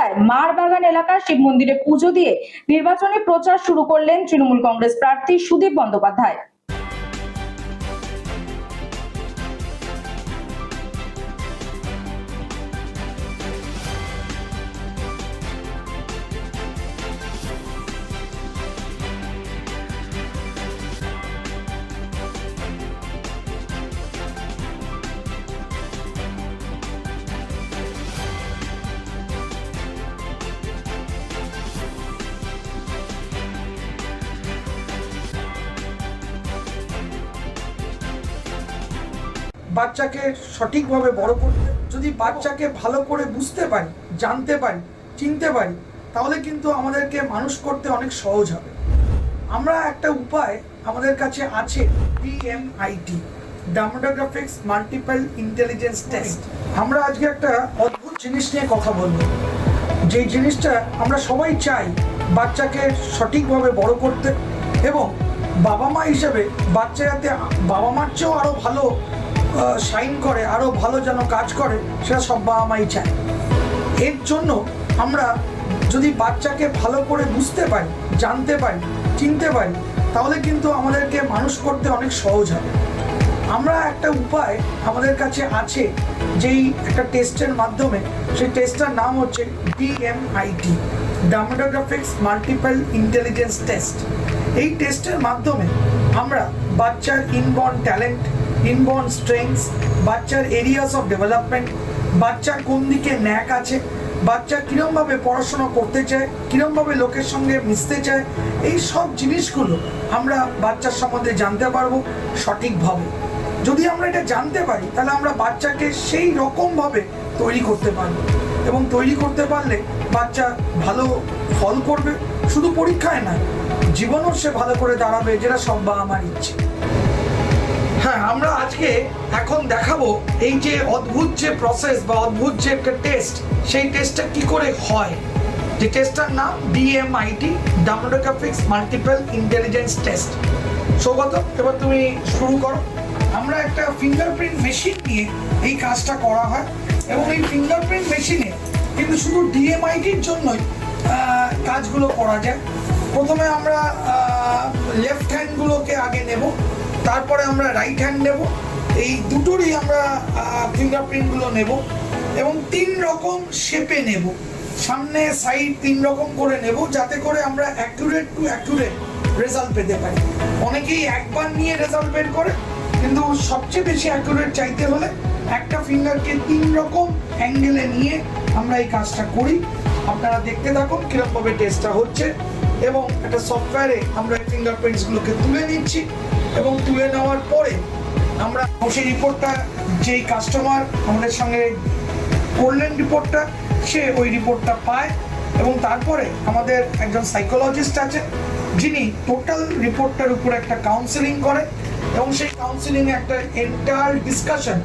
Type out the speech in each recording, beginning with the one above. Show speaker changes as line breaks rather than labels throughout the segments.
কলকাতায় মারবাগান এলাকার শিব মন্দিরে পুজো দিয়ে নির্বাচনী প্রচার শুরু করলেন তৃণমূল কংগ্রেস প্রার্থী সুদীপ বন্দ্যোপাধ্যায়।
বাচ্চাকে সঠিকভাবে বড় করতে, যদি বাচ্চাকে ভালো করে বুঝতে পারি, জানতে পারি, চিনতে পারি, তাহলে কিন্তু আমাদেরকে মানুষ করতে অনেক সহজ হবে। আমরা একটা উপায় আমাদের কাছে আছে, DMIT, demographics multiple intelligence test. আমরা আজকে একটা অদ্ভুত জিনিস নিয়ে কথা বলবো, যেই জিনিসটা আমরা সবাই চাই বাচ্চাকে সঠিকভাবে বড় করতে, এবং বাবা মা হিসেবে বাচ্চা যাতে বাবা মার চেয়েও আরও ভালো শাইন করে, আরও ভালো যেন কাজ করে, সেটা সব বাবা মাই চায়। এর জন্য আমরা যদি বাচ্চাকে ভালো করে বুঝতে পারি, জানতে পারি, চিনতে পারি, তাহলে কিন্তু আমাদেরকে মানুষ করতে অনেক সহজ হবে। আমরা একটা উপায় আমাদের কাছে আছে, যেই একটা টেস্টের মাধ্যমে, সেই টেস্টটার নাম হচ্ছে DMIT, demographics multiple intelligence test. এই টেস্টের মাধ্যমে আমরা বাচ্চার ইনবর্ন ট্যালেন্ট, ইনবর্ন স্ট্রেংথস, বাচ্চার এরিয়াস অফ ডেভেলপমেন্ট, বাচ্চার কোন দিকে ন্যাক আছে, বাচ্চা কীরমভাবে পড়াশোনা করতে চায়, কীরমভাবে লোকের সঙ্গে মিশতে চায়, এই সব জিনিসগুলো আমরা বাচ্চার সম্বন্ধে জানতে পারবো সঠিকভাবে। যদি আমরা এটা জানতে পারি, তাহলে আমরা বাচ্চাকে সেই রকমভাবে তৈরি করতে পারবো, এবং তৈরি করতে পারলে বাচ্চা ভালো ফল করবে, শুধু পরীক্ষায় না, জীবনও সে ভালো করে দাঁড়াবে, যেটা সব বাবা মার ইচ্ছে। হ্যাঁ, আমরা আজকে এখন দেখাবো এই যে অদ্ভুত যে প্রসেস বা অদ্ভুত যে একটা টেস্ট, সেই টেস্টটা কি করে হয়। যে টেস্টটার নাম DMIT, demographics multiple intelligence test. Saugata, এবার তুমি শুরু করো। আমরা একটা ফিঙ্গারপ্রিন্ট মেশিন নিয়ে এই কাজটা করা হয়, এবং এই ফিঙ্গারপ্রিন্ট মেশিনে কিন্তু শুধু DMIT-র জন্যই কাজগুলো করা যায়। প্রথমে আমরা লেফট হ্যান্ডগুলোকে আগে নেব, তারপরে আমরা রাইট হ্যান্ড নেব, এই দুটোরই আমরা ফিঙ্গারপ্রিন্টগুলো নেব, এবং 3 রকম শেপে নেব, সামনে সাইড 3 রকম করে নেব, যাতে করে আমরা অ্যাকুরেট টু অ্যাকুরেট রেজাল্ট পেতে পারি। অনেকেই একবার নিয়ে রেজাল্ট বের করে, কিন্তু সবচেয়ে বেশি অ্যাকুরেট চাইতে হলে একটা ফিঙ্গারকে 3 রকম অ্যাঙ্গেলে নিয়ে আমরা এই কাজটা করি। আপনারা দেখতে থাকুন কীরকমভাবে টেস্টটা হচ্ছে, এবং একটা সফটওয়্যারে আমরা এই ফিঙ্গারপ্রিন্টসগুলোকে তুলে নিচ্ছি, এবং তুলে নেওয়ার পরে আমরা সেই রিপোর্টটা, যেই কাস্টমার আমাদের সঙ্গে করলেন রিপোর্টটা, সে ওই রিপোর্টটা পায়, এবং তারপরে আমাদের একজন সাইকোলজিস্ট আছে, যিনি টোটাল রিপোর্টটার উপর একটা কাউন্সেলিং করে, এবং সেই কাউন্সেলিংয়ে একটা entire discussion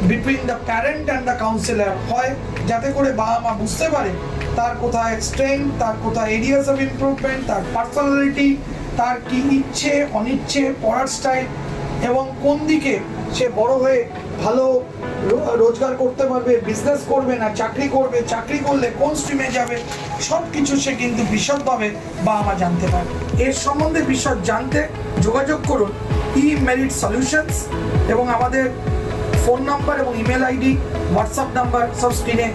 between the parent and the councillor হয়, যাতে করে বাবা মা বুঝতে পারে তার কোথায় স্ট্রেংথ, তার কোথায় এরিয়াস অফ ইমপ্রুভমেন্ট, তার পার্সোনালিটি, তার কি ইচ্ছে অনিচ্ছে, পড়ার স্টাইল, এবং কোন দিকে সে বড় হয়ে ভালো রোজগার করতে পারবে, বিজনেস করবে না চাকরি করবে, চাকরি করলে কোন স্ট্রিমে যাবে, সব কিছু সে কিন্তু বিশদভাবে বাবা মা জানতে পারবে। এর সম্বন্ধে বিশদ জানতে যোগাযোগ করুন eMerit Solutions, এবং আমাদের ফোন নাম্বার এবং ইমেল আইডি, হোয়াটসঅ্যাপ নাম্বার সব স্ক্রিনে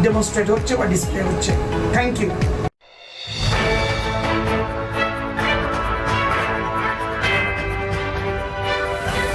ডেমনস্ট্রেট হচ্ছে বা ডিসপ্লে হচ্ছে। Thank you.